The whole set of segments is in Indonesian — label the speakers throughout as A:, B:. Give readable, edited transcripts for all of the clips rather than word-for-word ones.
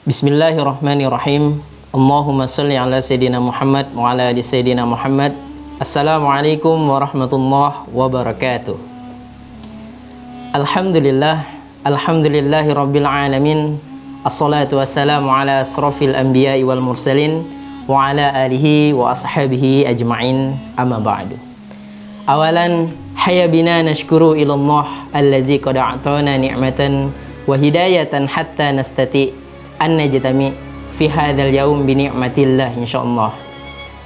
A: Bismillahirrahmanirrahim. Allahumma salli ala Sayyidina Muhammad wa ala ali Sayyidina Muhammad. Assalamualaikum warahmatullahi wabarakatuh. Alhamdulillahi rabbil alamin. Assalatu wassalamu ala asrafil anbiya'i wal mursalin wa ala alihi wa ashabihi ajma'in, amma ba'du. Awalan, hayya bina nashkuru ilallah allazi qad a'tana ni'matan wa hidayatan hatta nastati' an najtami fi hadzal yaum bi ni'matillah insyaallah.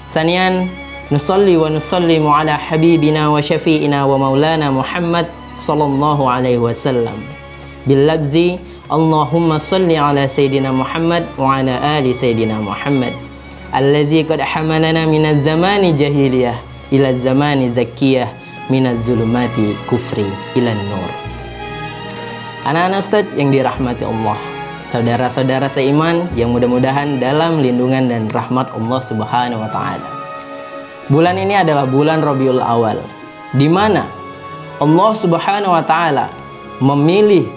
A: Sanian, nusalli wa nusallimu ala habibina wa syafi'ina wa maulana Muhammad sallallahu alaihi wasallam bil labzi Allahumma salli ala Sayyidina Muhammad wa ala ali Sayyidina Muhammad allazi qad hamalana minaz zamani jahiliyah ila zamani zakiyah minaz zulumati kufri ilan nur. Anak-anak Ustaz yang dirahmati Allah, saudara-saudara seiman yang mudah-mudahan dalam lindungan dan rahmat Allah Subhanahu wa taala. Bulan ini adalah bulan Rabiul Awal, di mana Allah Subhanahu wa taala memilih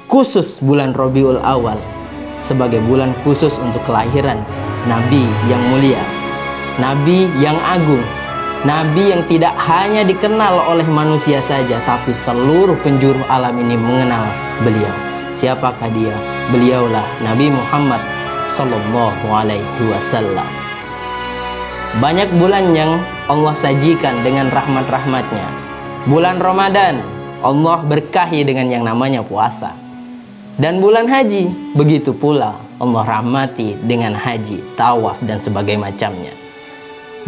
A: khusus bulan Rabiul Awal sebagai bulan khusus untuk kelahiran Nabi yang mulia, Nabi yang agung, Nabi yang tidak hanya dikenal oleh manusia saja, tapi seluruh penjuru alam ini mengenal beliau. Siapakah dia? Beliaulah Nabi Muhammad sallallahu alaihi wasallam. Banyak bulan yang Allah sajikan dengan rahmat-rahmatnya. Bulan Ramadan, Allah berkahi dengan yang namanya puasa. Dan bulan haji, begitu pula Allah rahmati dengan haji, tawaf, dan sebagainya macamnya.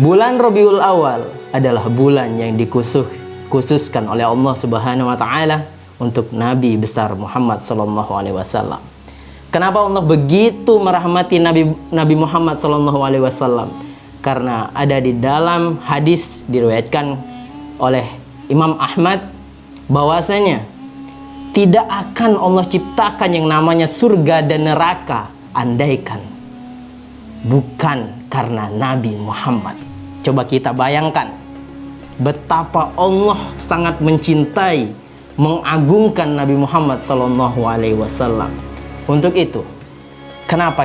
A: Bulan Rabiul Awal adalah bulan yang dikhususkan oleh Allah Subhanahu wa taala untuk Nabi besar Muhammad sallallahu alaihi wasallam. Kenapa Allah begitu merahmati Nabi Muhammad sallallahu alaihi wasallam? Karena ada di dalam hadis diriwayatkan oleh Imam Ahmad bahwasanya tidak akan Allah ciptakan yang namanya surga dan neraka andaikan bukan karena Nabi Muhammad. Coba kita bayangkan betapa Allah sangat mencintai, mengagungkan Nabi Muhammad sallallahu alaihi wasallam. Untuk itu, kenapa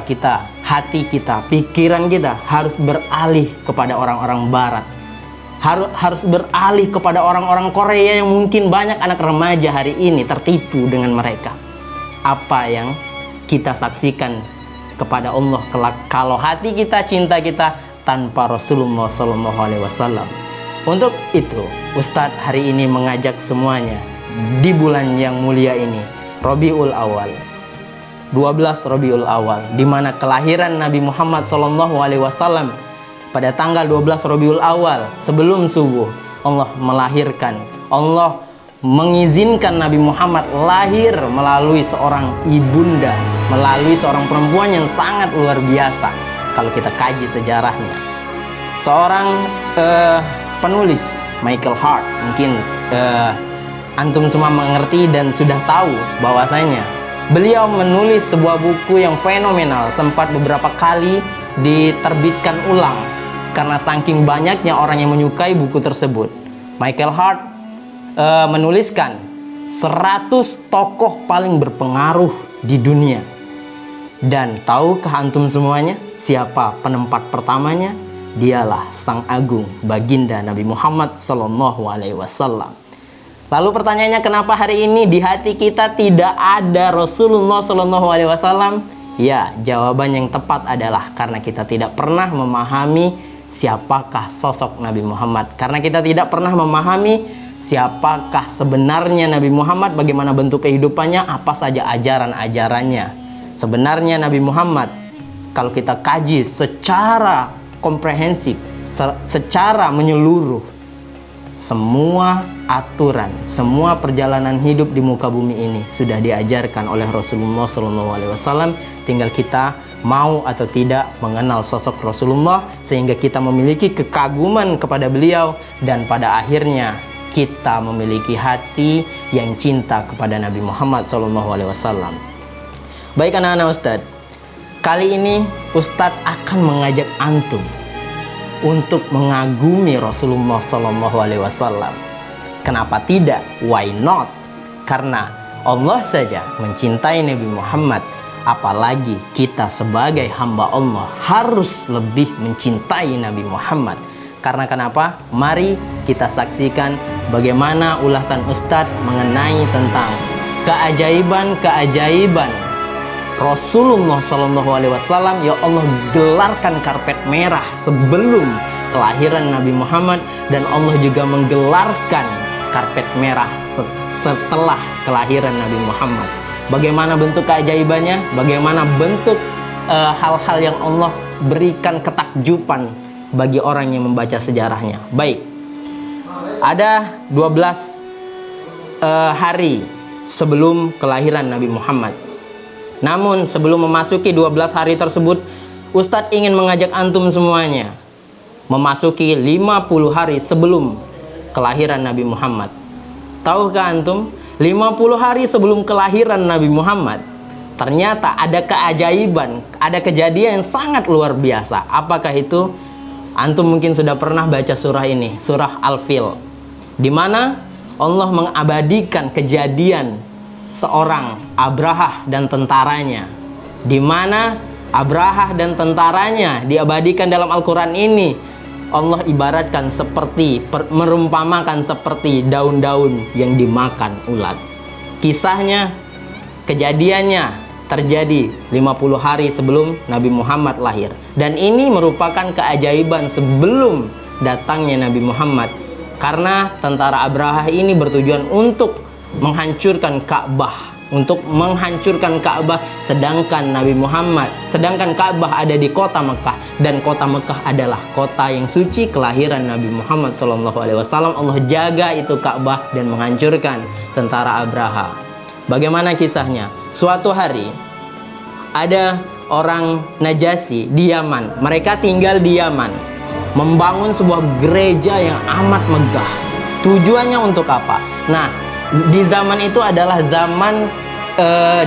A: hati kita, pikiran kita harus beralih kepada orang-orang barat, harus beralih kepada orang-orang Korea yang mungkin banyak anak remaja hari ini tertipu dengan mereka. Apa yang kita saksikan kepada Allah kalau hati kita, cinta kita tanpa Rasulullah sallallahu alaihi wasallam. Untuk itu, Ustadz hari ini mengajak semuanya di bulan yang mulia ini, Rabiul Awal, 12 Rabiul Awal, di mana kelahiran Nabi Muhammad sallallahu alaihi wasallam pada tanggal 12 Rabiul Awal sebelum subuh. Allah melahirkan, Allah mengizinkan Nabi Muhammad lahir melalui seorang ibunda, melalui seorang perempuan yang sangat luar biasa. Kalau kita kaji sejarahnya, seorang penulis Michael Hart, mungkin antum semua mengerti dan sudah tahu bahwasanya beliau menulis sebuah buku yang fenomenal, sempat beberapa kali diterbitkan ulang karena saking banyaknya orang yang menyukai buku tersebut. Michael Hart menuliskan 100 tokoh paling berpengaruh di dunia. Dan tahukah antum semuanya siapa penempat pertamanya? Dialah Sang Agung Baginda Nabi Muhammad sallallahu alaihi wasallam. Lalu pertanyaannya, kenapa hari ini di hati kita tidak ada Rasulullah sallallahu alaihi wasallam? Ya, jawaban yang tepat adalah karena kita tidak pernah memahami siapakah sosok Nabi Muhammad. Karena kita tidak pernah memahami siapakah sebenarnya Nabi Muhammad, bagaimana bentuk kehidupannya, apa saja ajaran-ajarannya. Sebenarnya Nabi Muhammad, kalau kita kaji secara komprehensif, secara menyeluruh, semua aturan, semua perjalanan hidup di muka bumi ini sudah diajarkan oleh Rasulullah SAW. Tinggal kita mau atau tidak mengenal sosok Rasulullah, sehingga kita memiliki kekaguman kepada beliau, dan pada akhirnya kita memiliki hati yang cinta kepada Nabi Muhammad SAW. Baik anak-anak Ustadz, kali ini Ustadz akan mengajak antum untuk mengagumi Rasulullah Sallallahu Alaihi Wasallam. Kenapa tidak? Why not? Karena Allah saja mencintai Nabi Muhammad. Apalagi kita sebagai hamba Allah harus lebih mencintai Nabi Muhammad. Karena kenapa? Mari kita saksikan bagaimana ulasan Ustadz mengenai tentang keajaiban-keajaiban Rasulullah SAW. Ya Allah gelarkan karpet merah sebelum kelahiran Nabi Muhammad, dan Allah juga menggelarkan karpet merah setelah kelahiran Nabi Muhammad. Bagaimana bentuk keajaibannya? Bagaimana bentuk hal-hal yang Allah berikan ketakjuban bagi orang yang membaca sejarahnya. Baik, ada 12 hari sebelum kelahiran Nabi Muhammad. Namun sebelum memasuki 12 hari tersebut, Ustadz ingin mengajak antum semuanya memasuki 50 hari sebelum kelahiran Nabi Muhammad. Tahukah antum, 50 hari sebelum kelahiran Nabi Muhammad, ternyata ada keajaiban, ada kejadian yang sangat luar biasa. Apakah itu? Antum mungkin sudah pernah baca surah ini, surah Al-Fil, di mana Allah mengabadikan kejadian seorang Abrahah dan tentaranya, di mana Abrahah dan tentaranya diabadikan dalam Al-Quran ini. Allah ibaratkan seperti, merumpamakan seperti daun-daun yang dimakan ulat. Kisahnya, kejadiannya terjadi 50 hari sebelum Nabi Muhammad lahir. Dan ini merupakan keajaiban sebelum datangnya Nabi Muhammad. Karena tentara Abrahah ini bertujuan untuk menghancurkan Ka'bah, sedangkan Ka'bah ada di kota Mekah, dan kota Mekah adalah kota yang suci kelahiran Nabi Muhammad SAW. Allah jaga itu Ka'bah dan menghancurkan tentara Abrahah. Bagaimana kisahnya? Suatu hari ada orang Najasyi di Yaman. Mereka tinggal di Yaman, membangun sebuah gereja yang amat megah. Tujuannya untuk apa? Nah, di zaman itu adalah zaman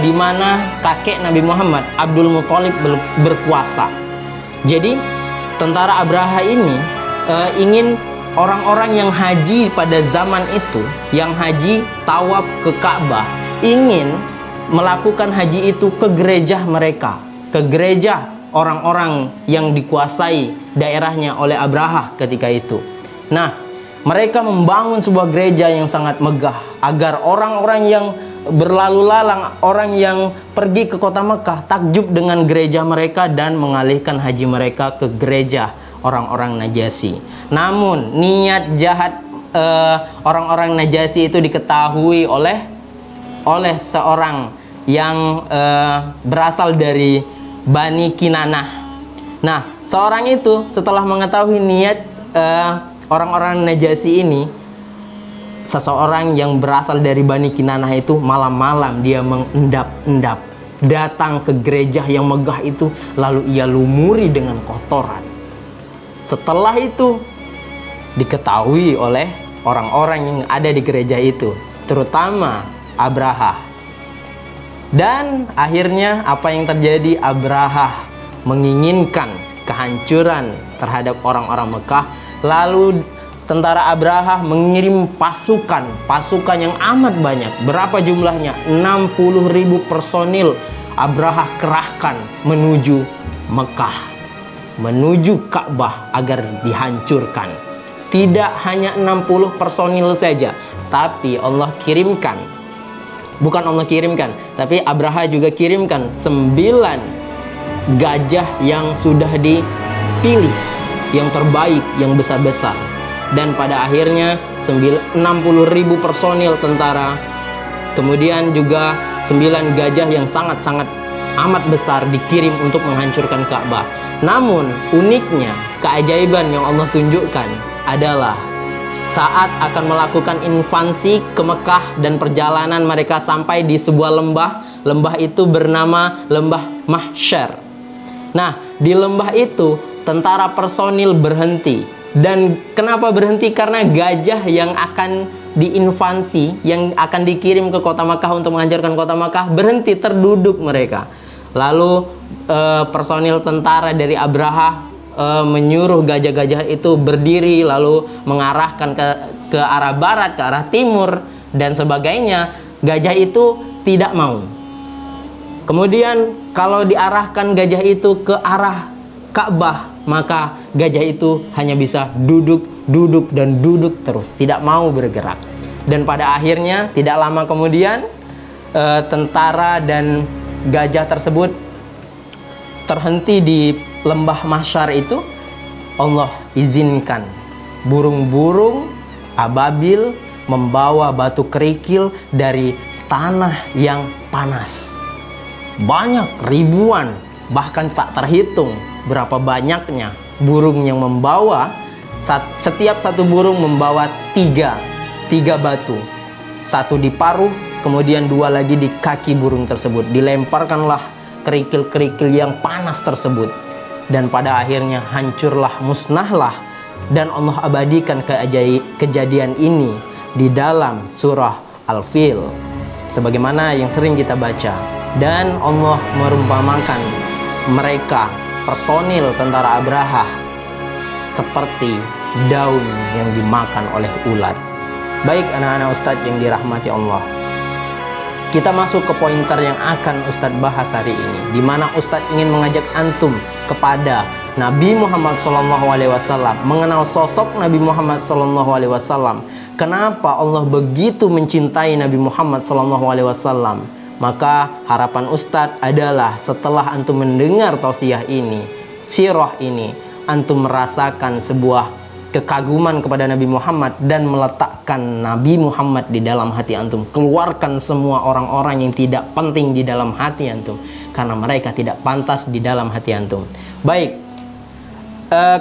A: di mana kakek Nabi Muhammad, Abdul Muthalib, berkuasa. Jadi tentara Abraha ini ingin orang-orang yang haji pada zaman itu, yang haji tawaf ke Ka'bah, ingin melakukan haji itu ke gereja mereka, ke gereja orang-orang yang dikuasai daerahnya oleh Abraha ketika itu. Nah, mereka membangun sebuah gereja yang sangat megah agar orang-orang yang berlalu lalang, orang yang pergi ke kota Mekah takjub dengan gereja mereka dan mengalihkan haji mereka ke gereja orang-orang Najasyi. Namun niat jahat orang-orang Najasyi itu diketahui oleh seorang yang berasal dari Bani Kinanah. Nah, seorang itu setelah mengetahui niat orang-orang Najasyi ini, seseorang yang berasal dari Bani Kinanah itu malam-malam dia mengendap-endap datang ke gereja yang megah itu, lalu ia lumuri dengan kotoran. Setelah itu diketahui oleh orang-orang yang ada di gereja itu, terutama Abraha. Dan akhirnya apa yang terjadi? Abraha menginginkan kehancuran terhadap orang-orang Mekah. Lalu tentara Abraha mengirim pasukan yang amat banyak. Berapa jumlahnya? 60.000 personil Abraha kerahkan menuju Mekah, menuju Ka'bah agar dihancurkan. Tidak hanya 60 personil saja, tapi Allah kirimkan, bukan Allah kirimkan, tapi Abraha juga kirimkan 9 gajah yang sudah dipilih, yang terbaik, yang besar-besar. Dan pada akhirnya 60.000 personil tentara, kemudian juga 9 gajah yang sangat-sangat amat besar dikirim untuk menghancurkan Ka'bah. Namun uniknya, keajaiban yang Allah tunjukkan adalah saat akan melakukan invasi ke Mekah dan perjalanan mereka sampai di sebuah lembah. Lembah itu bernama Lembah Mahsyar. Nah, di lembah itu tentara personil berhenti. Dan kenapa berhenti? Karena gajah yang akan diinvasi, yang akan dikirim ke kota Mekah untuk menghancurkan kota Mekah, berhenti, terduduk mereka. Lalu personil tentara dari Abraha menyuruh gajah-gajah itu berdiri, lalu mengarahkan ke arah barat, ke arah timur, dan sebagainya. Gajah itu tidak mau. Kemudian kalau diarahkan gajah itu ke arah Ka'bah, maka gajah itu hanya bisa duduk, duduk, dan duduk terus, tidak mau bergerak. Dan pada akhirnya tidak lama kemudian tentara dan gajah tersebut terhenti di lembah Mahsyar itu. Allah izinkan burung-burung ababil membawa batu kerikil dari tanah yang panas. Banyak, ribuan, bahkan tak terhitung berapa banyaknya burung yang membawa. Setiap satu burung membawa tiga batu, satu di paruh, kemudian dua lagi di kaki burung tersebut. Dilemparkanlah kerikil-kerikil yang panas tersebut, dan pada akhirnya hancurlah, musnahlah. Dan Allah abadikan kejadian ini di dalam surah Al-Fil, sebagaimana yang sering kita baca. Dan Allah merumpamakan mereka, personil tentara Abraha, seperti daun yang dimakan oleh ulat. Baik anak-anak Ustadz yang dirahmati Allah, kita masuk ke pointer yang akan Ustadz bahas hari ini, di mana Ustadz ingin mengajak antum kepada Nabi Muhammad SAW, mengenal sosok Nabi Muhammad SAW. Kenapa Allah begitu mencintai Nabi Muhammad SAW? Maka harapan Ustadz adalah setelah antum mendengar tausiah ini, sirah ini, antum merasakan sebuah kekaguman kepada Nabi Muhammad dan meletakkan Nabi Muhammad di dalam hati antum. Keluarkan semua orang-orang yang tidak penting di dalam hati antum, karena mereka tidak pantas di dalam hati antum. Baik,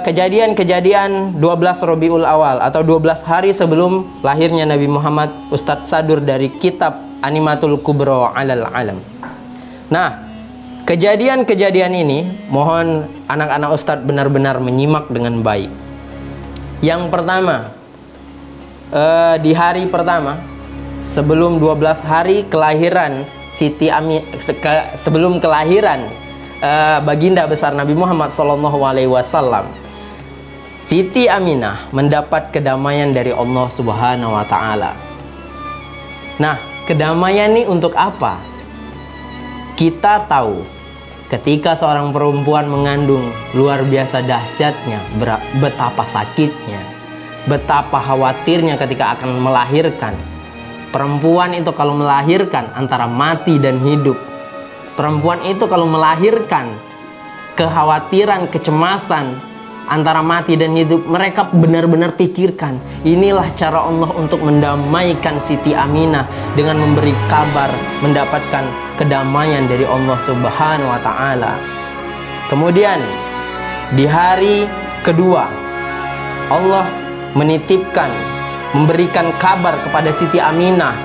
A: kejadian-kejadian 12 Rabiul Awal atau 12 hari sebelum lahirnya Nabi Muhammad, Ustadz sadur dari kitab Animatul Kubra Alal Alam. Nah, kejadian-kejadian ini mohon anak-anak Ustadz benar-benar menyimak dengan baik. Yang pertama, di hari pertama sebelum 12 hari kelahiran sebelum kelahiran baginda besar Nabi Muhammad SAW, Siti Aminah mendapat kedamaian dari Allah Subhanahu wa Ta'ala. Nah, kedamaian ini untuk apa? Kita tahu ketika seorang perempuan mengandung, luar biasa dahsyatnya, betapa sakitnya, betapa khawatirnya ketika akan melahirkan. Perempuan itu kalau melahirkan antara mati dan hidup. Perempuan itu kalau melahirkan, kekhawatiran, kecemasan antara mati dan hidup, mereka benar-benar pikirkan. Inilah cara Allah untuk mendamaikan Siti Aminah dengan memberi kabar, mendapatkan kedamaian dari Allah Subhanahu wa Ta'ala. Kemudian di hari kedua, Allah menitipkan, memberikan kabar kepada Siti Aminah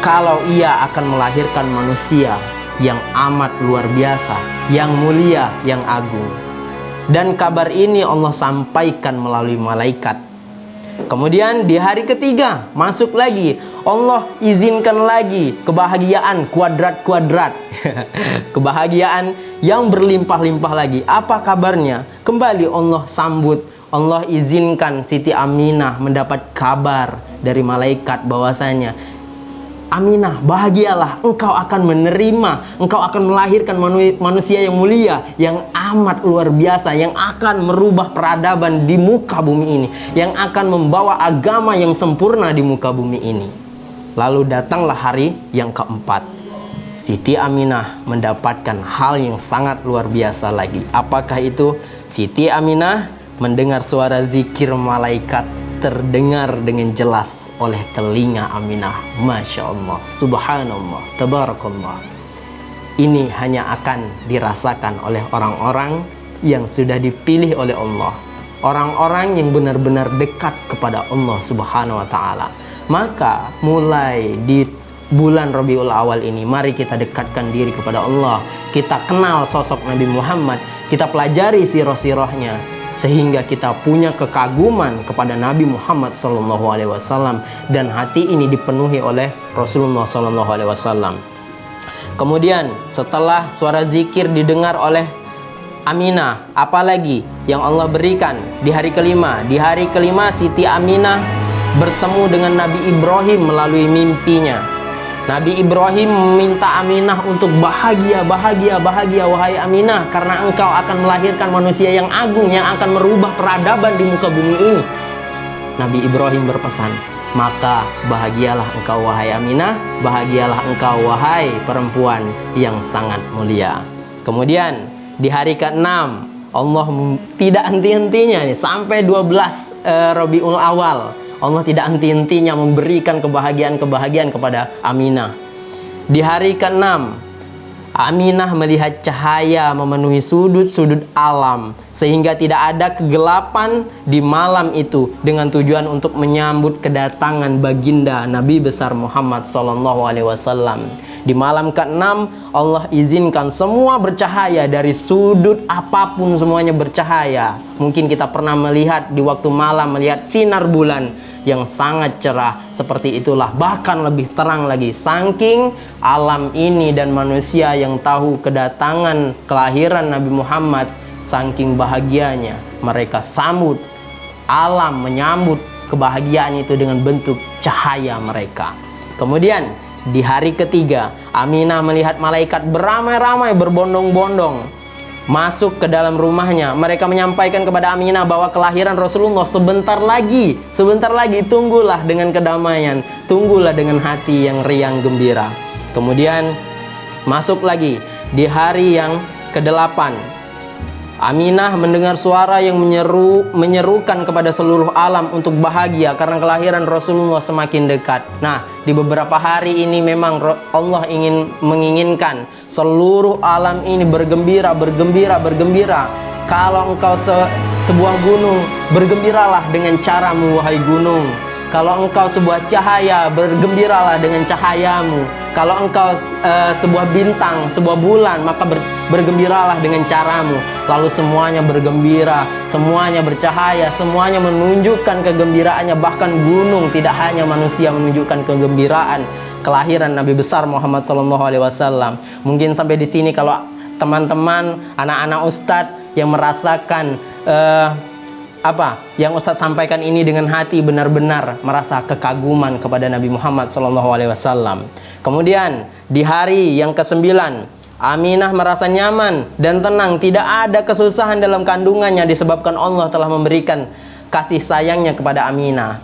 A: kalau ia akan melahirkan manusia yang amat luar biasa, yang mulia, yang agung. Dan kabar ini Allah sampaikan melalui malaikat. Kemudian di hari ketiga masuk lagi, Allah izinkan lagi kebahagiaan kuadrat-kuadrat. Kebahagiaan yang berlimpah-limpah lagi. Apa kabarnya? Kembali Allah sambut, Allah izinkan Siti Aminah mendapat kabar dari malaikat bahwasanya, Aminah, bahagialah, engkau akan menerima, engkau akan melahirkan manusia yang mulia, yang amat luar biasa, yang akan merubah peradaban di muka bumi ini, yang akan membawa agama yang sempurna di muka bumi ini. Lalu datanglah hari yang keempat. Siti Aminah mendapatkan hal yang sangat luar biasa lagi. Apakah itu? Siti Aminah mendengar suara zikir malaikat terdengar dengan jelas oleh telinga Aminah. Masya Allah, subhanallah, tabarakallah. Ini hanya akan dirasakan oleh orang-orang yang sudah dipilih oleh Allah, orang-orang yang benar-benar dekat kepada Allah Subhanahu wa Ta'ala. Maka mulai di bulan Rabiul Awal ini, mari kita dekatkan diri kepada Allah. Kita kenal sosok Nabi Muhammad, kita pelajari sirah-sirahnya, sehingga kita punya kekaguman kepada Nabi Muhammad SAW, dan hati ini dipenuhi oleh Rasulullah SAW. Kemudian setelah suara zikir didengar oleh Aminah, apalagi yang Allah berikan di hari kelima? Di hari kelima Siti Aminah bertemu dengan Nabi Ibrahim melalui mimpinya. Nabi Ibrahim meminta Aminah untuk bahagia, bahagia, bahagia wahai Aminah, karena engkau akan melahirkan manusia yang agung yang akan merubah peradaban di muka bumi ini. Nabi Ibrahim berpesan, maka bahagialah engkau wahai Aminah, bahagialah engkau wahai perempuan yang sangat mulia. Kemudian di hari ke-6 Allah tidak henti-hentinya nih, sampai 12 Rabiul Awal Allah tidak henti-hentinya memberikan kebahagiaan-kebahagiaan kepada Aminah. Di hari ke-6 Aminah melihat cahaya memenuhi sudut-sudut alam, sehingga tidak ada kegelapan di malam itu, dengan tujuan untuk menyambut kedatangan baginda Nabi besar Muhammad SAW. Di malam ke-6 Allah izinkan semua bercahaya, dari sudut apapun semuanya bercahaya. Mungkin kita pernah melihat di waktu malam, melihat sinar bulan yang sangat cerah, seperti itulah, bahkan lebih terang lagi. Saking alam ini dan manusia yang tahu kedatangan kelahiran Nabi Muhammad, saking bahagianya mereka sambut, alam menyambut kebahagiaan itu dengan bentuk cahaya mereka. Kemudian di hari ketiga Aminah melihat malaikat beramai-ramai, berbondong-bondong masuk ke dalam rumahnya. Mereka menyampaikan kepada Aminah bahwa kelahiran Rasulullah sebentar lagi, tunggulah dengan kedamaian, tunggulah dengan hati yang riang gembira. Kemudian masuk lagi di hari yang ke-8 Aminah mendengar suara yang menyerukan kepada seluruh alam untuk bahagia karena kelahiran Rasulullah semakin dekat. Nah, di beberapa hari ini memang Allah menginginkan seluruh alam ini bergembira, bergembira, bergembira. Kalau engkau sebuah gunung, bergembiralah dengan caramu wahai gunung. Kalau engkau sebuah cahaya, bergembiralah dengan cahayamu. Kalau engkau sebuah bintang, sebuah bulan, maka bergembiralah dengan caramu. Lalu semuanya bergembira, semuanya bercahaya, semuanya menunjukkan kegembiraannya. Bahkan gunung, tidak hanya manusia, menunjukkan kegembiraan kelahiran Nabi besar Muhammad SAW. Mungkin sampai di sini kalau teman-teman, anak-anak ustadz yang merasakan yang Ustadz sampaikan ini dengan hati, benar-benar merasa kekaguman kepada Nabi Muhammad SAW. Kemudian di hari yang ke-9 Aminah merasa nyaman dan tenang, tidak ada kesusahan dalam kandungannya disebabkan Allah telah memberikan kasih sayangnya kepada Aminah.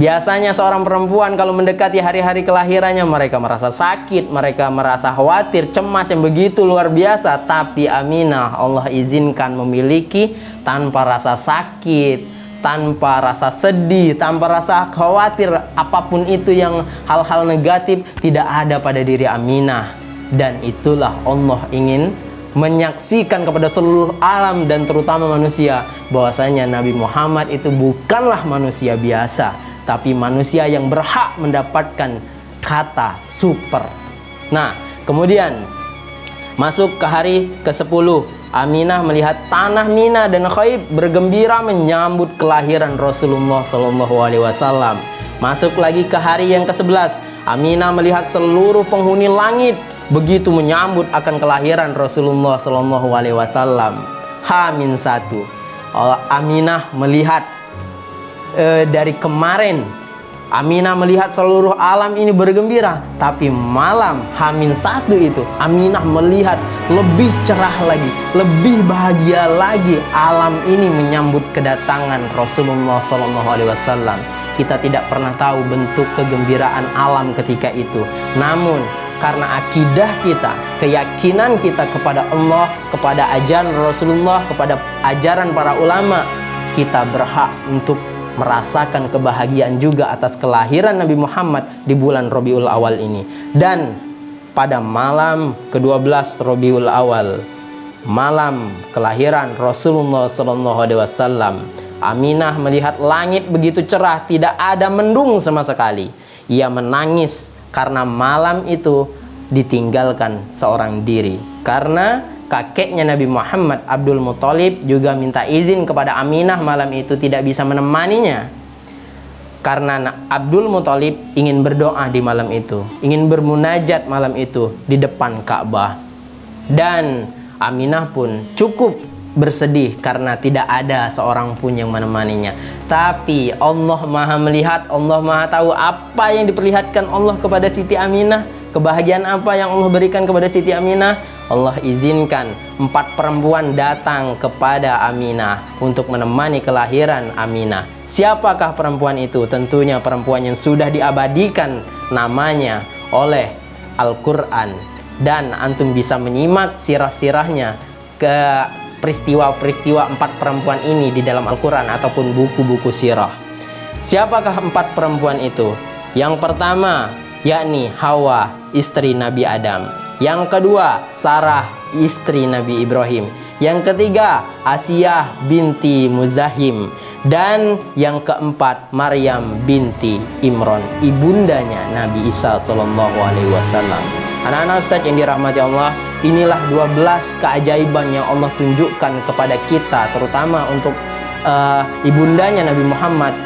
A: Biasanya seorang perempuan kalau mendekati hari-hari kelahirannya, mereka merasa sakit, mereka merasa khawatir, cemas yang begitu luar biasa. Tapi Aminah Allah izinkan memiliki tanpa rasa sakit, tanpa rasa sedih, tanpa rasa khawatir. Apapun itu yang hal-hal negatif tidak ada pada diri Aminah. Dan itulah Allah ingin menyaksikan kepada seluruh alam dan terutama manusia bahwasanya Nabi Muhammad itu bukanlah manusia biasa, tapi manusia yang berhak mendapatkan kata super. Nah, kemudian masuk ke hari ke-10 Aminah melihat tanah Mina dan Khaib bergembira menyambut kelahiran Rasulullah SAW. Masuk lagi ke hari yang ke-11 Aminah melihat seluruh penghuni langit begitu menyambut akan kelahiran Rasulullah SAW. H-1 Aminah melihat dari kemarin Aminah melihat seluruh alam ini bergembira, tapi malam H-1 itu Aminah melihat lebih cerah lagi, lebih bahagia lagi. Alam ini menyambut kedatangan Rasulullah SAW. Kita tidak pernah tahu bentuk kegembiraan alam ketika itu, namun karena akidah kita, keyakinan kita kepada Allah, kepada ajaran Rasulullah, kepada ajaran para ulama, kita berhak untuk merasakan kebahagiaan juga atas kelahiran Nabi Muhammad di bulan Rabiul Awal ini. Dan pada malam ke-12 Rabiul Awal, malam kelahiran Rasulullah SAW, Aminah melihat langit begitu cerah, tidak ada mendung sama sekali. Ia menangis karena malam itu ditinggalkan seorang diri, karena kakeknya Nabi Muhammad, Abdul Muthalib, juga minta izin kepada Aminah malam itu tidak bisa menemaninya, karena Abdul Muthalib ingin berdoa di malam itu, ingin bermunajat malam itu di depan Ka'bah. Dan Aminah pun cukup bersedih karena tidak ada seorang pun yang menemaninya. Tapi Allah Maha melihat, Allah Maha tahu apa yang diperlihatkan Allah kepada Siti Aminah. Kebahagiaan apa yang Allah berikan kepada Siti Aminah? Allah izinkan 4 perempuan datang kepada Aminah untuk menemani kelahiran Aminah. Siapakah perempuan itu? Tentunya perempuan yang sudah diabadikan namanya oleh Al-Quran. Dan antum bisa menyimak sirah-sirahnya ke peristiwa-peristiwa 4 perempuan ini di dalam Al-Quran ataupun buku-buku sirah. Siapakah 4 perempuan itu? Yang pertama yakni Hawa, istri Nabi Adam. Yang kedua Sarah, istri Nabi Ibrahim. Yang ketiga Asiyah binti Muzahim. Dan yang keempat Maryam binti Imran, ibundanya Nabi Isa Sallallahu Alaihi Wasallam. Anak-anak Ustadz yang dirahmati Allah, inilah 12 keajaiban yang Allah tunjukkan kepada kita, terutama untuk ibundanya Nabi Muhammad,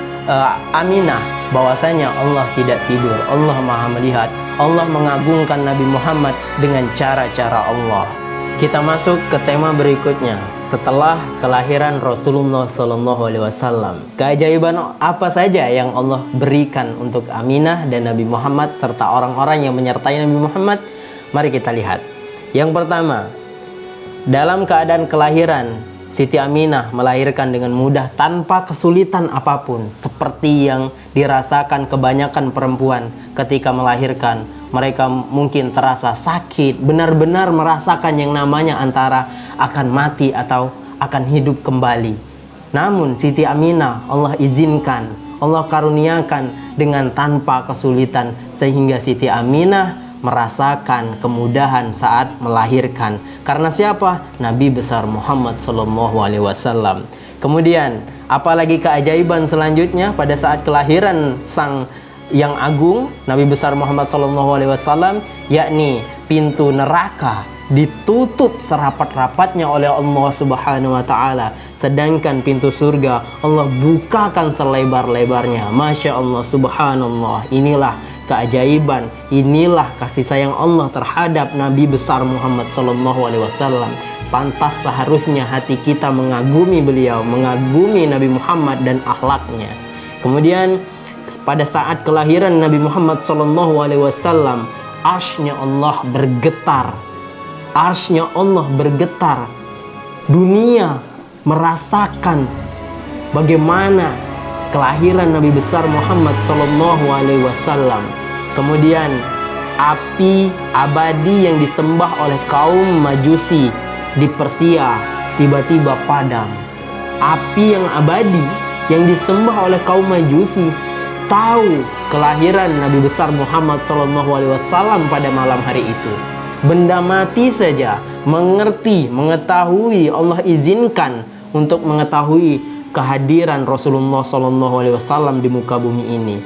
A: Aminah, bahwasanya Allah tidak tidur, Allah Maha melihat, Allah mengagungkan Nabi Muhammad dengan cara-cara Allah. Kita masuk ke tema berikutnya. Setelah kelahiran Rasulullah SAW, keajaiban apa saja yang Allah berikan untuk Aminah dan Nabi Muhammad serta orang-orang yang menyertai Nabi Muhammad? Mari kita lihat. Yang pertama, dalam keadaan kelahiran, Siti Aminah melahirkan dengan mudah tanpa kesulitan apapun, seperti yang dirasakan kebanyakan perempuan ketika melahirkan. Mereka mungkin terasa sakit, benar-benar merasakan yang namanya antara akan mati atau akan hidup kembali. Namun Siti Aminah Allah izinkan, Allah karuniakan dengan tanpa kesulitan, sehingga Siti Aminah merasakan kemudahan saat melahirkan. Karena siapa? Nabi besar Muhammad SAW. Kemudian apalagi keajaiban selanjutnya pada saat kelahiran sang yang agung Nabi besar Muhammad SAW, yakni pintu neraka ditutup serapat-rapatnya oleh Allah Subhanahu wa Ta'ala, sedangkan pintu surga Allah bukakan selebar-lebarnya. Masya Allah, subhanallah. Inilah keajaiban, inilah kasih sayang Allah terhadap Nabi besar Muhammad SAW. Pantas seharusnya hati kita mengagumi beliau, mengagumi Nabi Muhammad dan akhlaknya. Kemudian pada saat kelahiran Nabi Muhammad SAW, arsy-Nya Allah bergetar. Arsy-Nya Allah bergetar. Dunia merasakan bagaimana kelahiran Nabi besar Muhammad SAW. Kemudian api abadi yang disembah oleh kaum Majusi di Persia tiba-tiba padam. Api yang abadi yang disembah oleh kaum Majusi tahu kelahiran Nabi besar Muhammad SAW pada malam hari itu. Benda mati saja mengerti, mengetahui, Allah izinkan untuk mengetahui kehadiran Rasulullah SAW di muka bumi ini.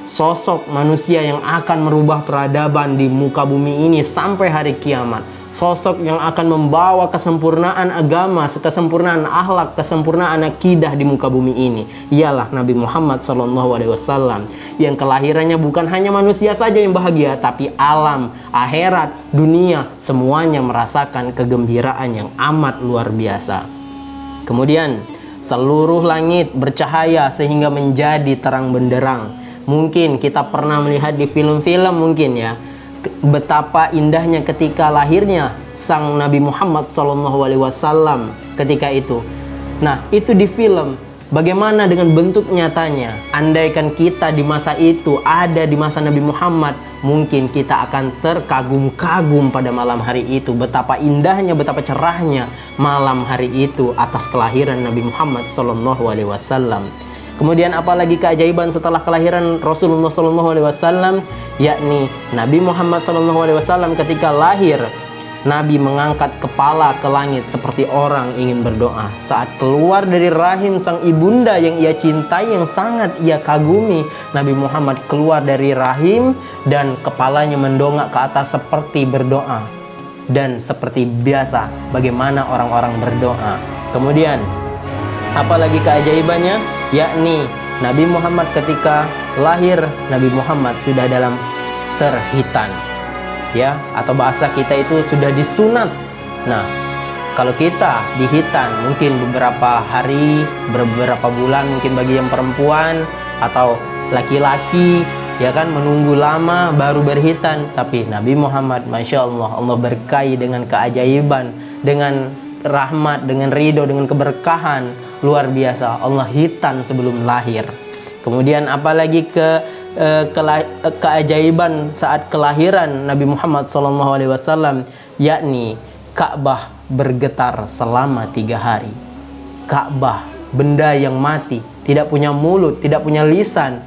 A: Sosok manusia yang akan merubah peradaban di muka bumi ini sampai hari kiamat. Sosok yang akan membawa kesempurnaan agama, kesempurnaan akhlak, kesempurnaan akidah di muka bumi ini. Ialah Nabi Muhammad SAW, yang kelahirannya bukan hanya manusia saja yang bahagia, tapi alam, akhirat, dunia, semuanya merasakan kegembiraan yang amat luar biasa. Kemudian seluruh langit bercahaya sehingga menjadi terang benderang. Mungkin kita pernah melihat di film-film mungkin ya, betapa indahnya ketika lahirnya sang Nabi Muhammad SAW ketika itu. Nah, itu di film. Bagaimana dengan bentuk nyatanya? Andaikan kita di masa itu ada di masa Nabi Muhammad, mungkin kita akan terkagum-kagum pada malam hari itu. Betapa indahnya, betapa cerahnya malam hari itu atas kelahiran Nabi Muhammad SAW. Kemudian apalagi keajaiban setelah kelahiran Rasulullah SAW, yakni Nabi Muhammad SAW ketika lahir, Nabi mengangkat kepala ke langit seperti orang ingin berdoa. Saat keluar dari rahim sang ibunda yang ia cintai, yang sangat ia kagumi, Nabi Muhammad keluar dari rahim dan kepalanya mendongak ke atas seperti berdoa. Dan seperti biasa bagaimana orang-orang berdoa. Kemudian apalagi keajaibannya, yakni Nabi Muhammad ketika lahir, Nabi Muhammad sudah dalam terhitan, ya, atau bahasa kita itu sudah disunat. Nah, Kalau kita dihitan mungkin beberapa hari, beberapa bulan mungkin bagi yang perempuan atau laki-laki, ya kan, menunggu lama baru berhitan. Tapi Nabi Muhammad, Masya Allah, Allah berkahi dengan keajaiban, dengan rahmat, dengan ridho, dengan keberkahan luar biasa. Allah hitan sebelum lahir. Kemudian apalagi keajaiban saat kelahiran Nabi Muhammad SAW, yakni Ka'bah bergetar selama 3 hari. Ka'bah, benda yang mati, tidak punya mulut, tidak punya lisan.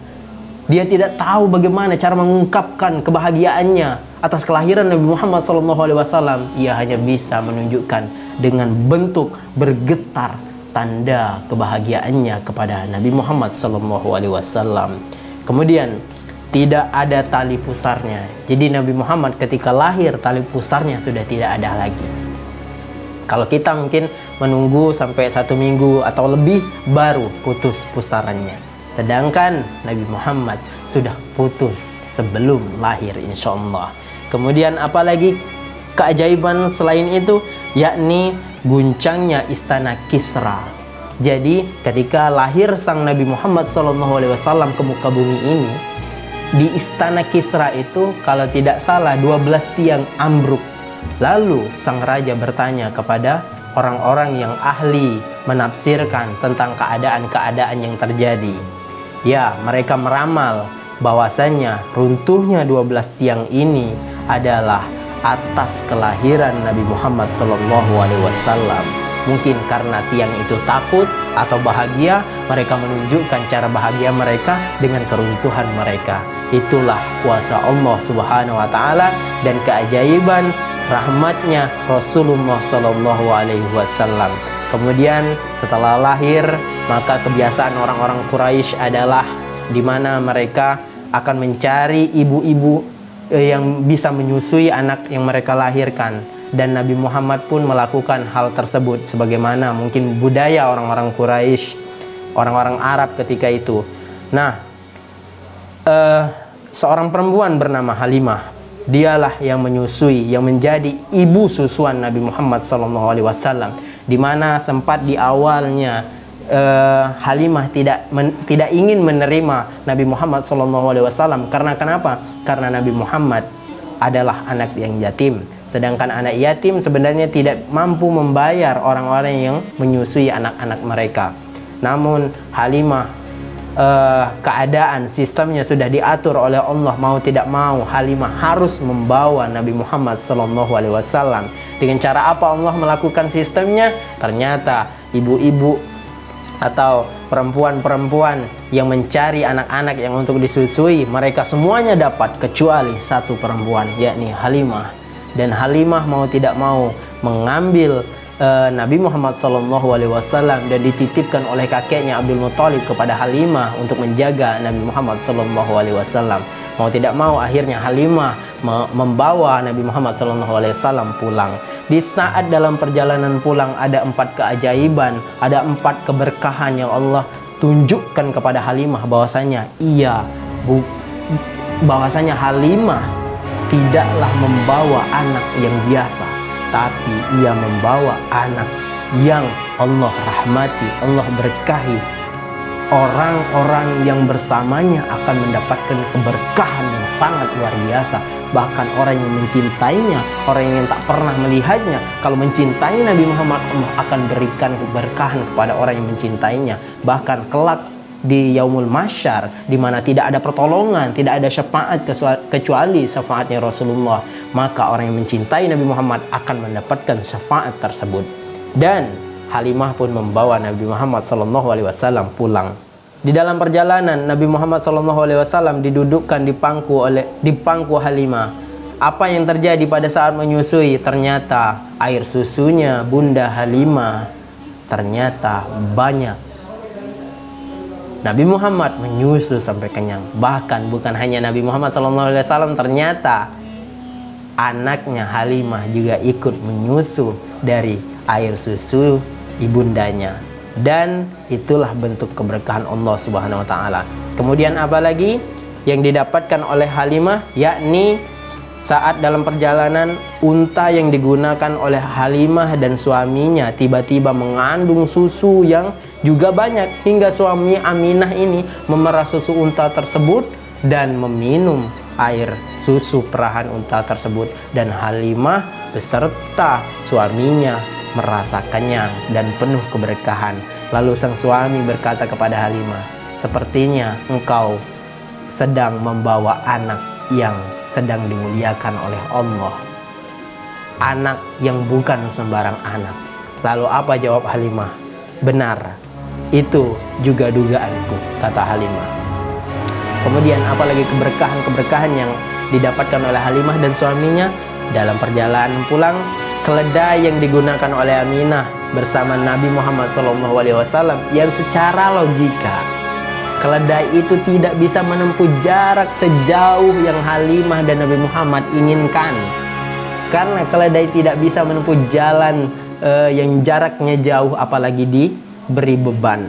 A: Dia tidak tahu bagaimana cara mengungkapkan kebahagiaannya atas kelahiran Nabi Muhammad SAW. Ia hanya bisa menunjukkan dengan bentuk bergetar, tanda kebahagiaannya kepada Nabi Muhammad SAW. Kemudian tidak ada tali pusarnya. Jadi Nabi Muhammad ketika lahir tali pusarnya sudah tidak ada lagi. Kalau kita mungkin menunggu sampai 1 minggu atau lebih baru putus pusarannya. Sedangkan Nabi Muhammad sudah putus sebelum lahir, insya Allah. Kemudian apalagi keajaiban selain itu, yakni guncangnya istana Kisra. Jadi ketika lahir sang Nabi Muhammad SAW ke muka bumi ini, di istana Kisra itu kalau tidak salah 12 tiang ambruk. Lalu sang raja bertanya kepada orang-orang yang ahli menafsirkan tentang keadaan-keadaan yang terjadi. Ya, mereka meramal bahwasannya runtuhnya 12 tiang ini adalah atas kelahiran Nabi Muhammad SAW. Mungkin karena tiang itu takut atau bahagia, mereka menunjukkan cara bahagia mereka dengan keruntuhan mereka. Itulah kuasa Allah Subhanahu wa Ta'ala dan keajaiban rahmatnya Rasulullah SAW. Kemudian setelah lahir, maka kebiasaan orang-orang Quraisy adalah di mana mereka akan mencari ibu-ibu yang bisa menyusui anak yang mereka lahirkan. Dan Nabi Muhammad pun melakukan hal tersebut sebagaimana mungkin budaya orang-orang Quraisy, orang-orang Arab ketika itu. Nah, seorang perempuan bernama Halimah, dialah yang menyusui, yang menjadi ibu susuan Nabi Muhammad SAW. Di mana sempat di awalnya Halimah tidak ingin menerima Nabi Muhammad SAW. Karena kenapa? Karena Nabi Muhammad adalah anak yang yatim. Sedangkan anak yatim sebenarnya tidak mampu membayar orang-orang yang menyusui anak-anak mereka. Namun Halimah, keadaan sistemnya sudah diatur oleh Allah, mau tidak mau Halimah harus membawa Nabi Muhammad SAW. Dengan cara apa Allah melakukan sistemnya? Ternyata ibu-ibu atau perempuan-perempuan yang mencari anak-anak yang untuk disusui, mereka semuanya dapat kecuali satu perempuan, yakni Halimah. Dan Halimah mau tidak mau mengambil Nabi Muhammad SAW dan dititipkan oleh kakeknya Abdul Muthalib kepada Halimah untuk menjaga Nabi Muhammad SAW. Mau tidak mau akhirnya Halimah membawa Nabi Muhammad SAW pulang. Di saat dalam perjalanan pulang ada 4 keajaiban, ada 4 keberkahan yang Allah tunjukkan kepada Halimah bahwasanya Halimah tidaklah membawa anak yang biasa, tapi ia membawa anak yang Allah rahmati, Allah berkahi. Orang-orang yang bersamanya akan mendapatkan keberkahan yang sangat luar biasa. Bahkan orang yang mencintainya, orang yang tak pernah melihatnya, kalau mencintai Nabi Muhammad, Allah akan berikan keberkahan kepada orang yang mencintainya. Bahkan kelak di Yaumul Mahsyar, di mana tidak ada pertolongan, tidak ada syafaat kecuali syafaatnya Rasulullah, maka orang yang mencintai Nabi Muhammad akan mendapatkan syafaat tersebut. Dan Halimah pun membawa Nabi Muhammad SAW pulang. Di dalam perjalanan Nabi Muhammad SAW didudukkan di pangku Halimah. Apa yang terjadi pada saat menyusui? Ternyata air susunya Bunda Halimah ternyata banyak. Nabi Muhammad menyusu sampai kenyang. Bahkan bukan hanya Nabi Muhammad SAW, ternyata anaknya Halimah juga ikut menyusu dari air susu ibundanya. Dan itulah bentuk keberkahan Allah Subhanahu wa Ta'ala. Kemudian apa lagi yang didapatkan oleh Halimah? Yakni Saat dalam perjalanan, unta yang digunakan oleh Halimah dan suaminya tiba-tiba mengandung susu yang juga banyak, hingga suami Aminah ini memerah susu unta tersebut dan meminum air susu perahan unta tersebut, dan Halimah beserta suaminya merasa kenyang dan penuh keberkahan. Lalu sang suami berkata kepada Halimah, "Sepertinya engkau sedang membawa anak yang sedang dimuliakan oleh Allah, anak yang bukan sembarang anak." Lalu apa jawab Halimah? "Benar, itu juga dugaanku," kata Halimah. Kemudian apalagi keberkahan-keberkahan yang didapatkan oleh Halimah dan suaminya dalam perjalanan pulang, keledai yang digunakan oleh Aminah bersama Nabi Muhammad SAW, yang secara logika keledai itu tidak bisa menempuh jarak sejauh yang Halimah dan Nabi Muhammad inginkan, karena keledai tidak bisa menempuh jalan yang jaraknya jauh, apalagi diberi beban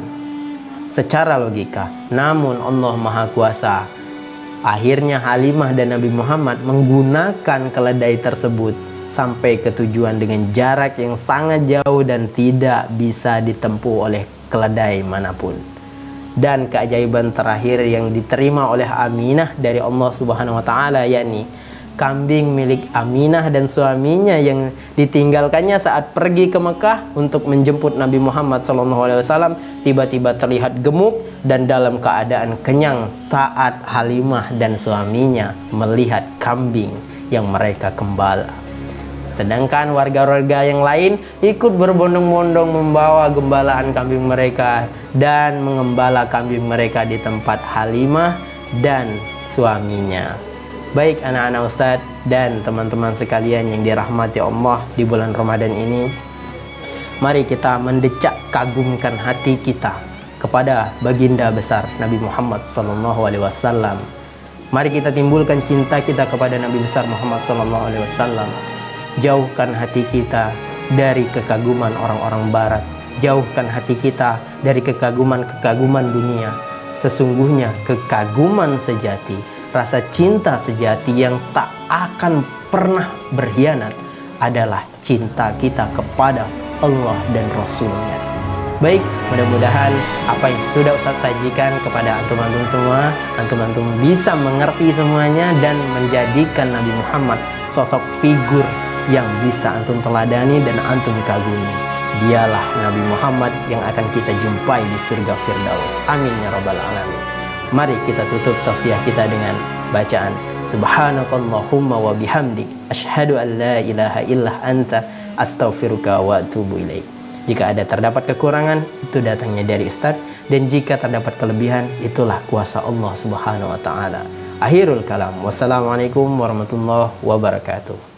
A: secara logika. Namun Allah Maha Kuasa, akhirnya Halimah dan Nabi Muhammad menggunakan keledai tersebut sampai ke tujuan dengan jarak yang sangat jauh dan tidak bisa ditempuh oleh keledai manapun. Dan keajaiban terakhir yang diterima oleh Aminah dari Allah Subhanahu wa taala, yakni kambing milik Aminah dan suaminya yang ditinggalkannya saat pergi ke Mekah untuk menjemput Nabi Muhammad SAW, tiba-tiba terlihat gemuk dan dalam keadaan kenyang saat Halimah dan suaminya melihat kambing yang mereka gembala. Sedangkan warga-warga yang lain ikut berbondong-bondong membawa gembalaan kambing mereka dan mengembala kambing mereka di tempat Halimah dan suaminya. Baik anak-anak Ustadz dan teman-teman sekalian yang dirahmati Allah di bulan Ramadan ini, mari kita mendecak kagumkan hati kita kepada baginda besar Nabi Muhammad SAW. Mari kita timbulkan cinta kita kepada Nabi besar Muhammad SAW. Jauhkan hati kita dari kekaguman orang-orang barat. Jauhkan hati kita dari kekaguman-kekaguman dunia. Sesungguhnya kekaguman sejati, rasa cinta sejati yang tak akan pernah berkhianat adalah cinta kita kepada Allah dan Rasulnya. Baik, mudah-mudahan apa yang sudah Ustaz sajikan kepada antum-antum semua, antum-antum bisa mengerti semuanya dan menjadikan Nabi Muhammad sosok figur yang bisa antum teladani dan antum kagumi. Dialah Nabi Muhammad yang akan kita jumpai di surga Firdaus. Amin ya rabbal alamin. Mari kita tutup tausiah kita dengan bacaan Subhanakallahumma wa bihamdik asyhadu an la ilaha illa anta astaghfiruka wa atubu ilaik. Jika ada terdapat kekurangan, itu datangnya dari Ustaz, dan jika terdapat kelebihan, itulah kuasa Allah Subhanahu wa taala. Akhirul kalam. Wassalamualaikum warahmatullahi wabarakatuh.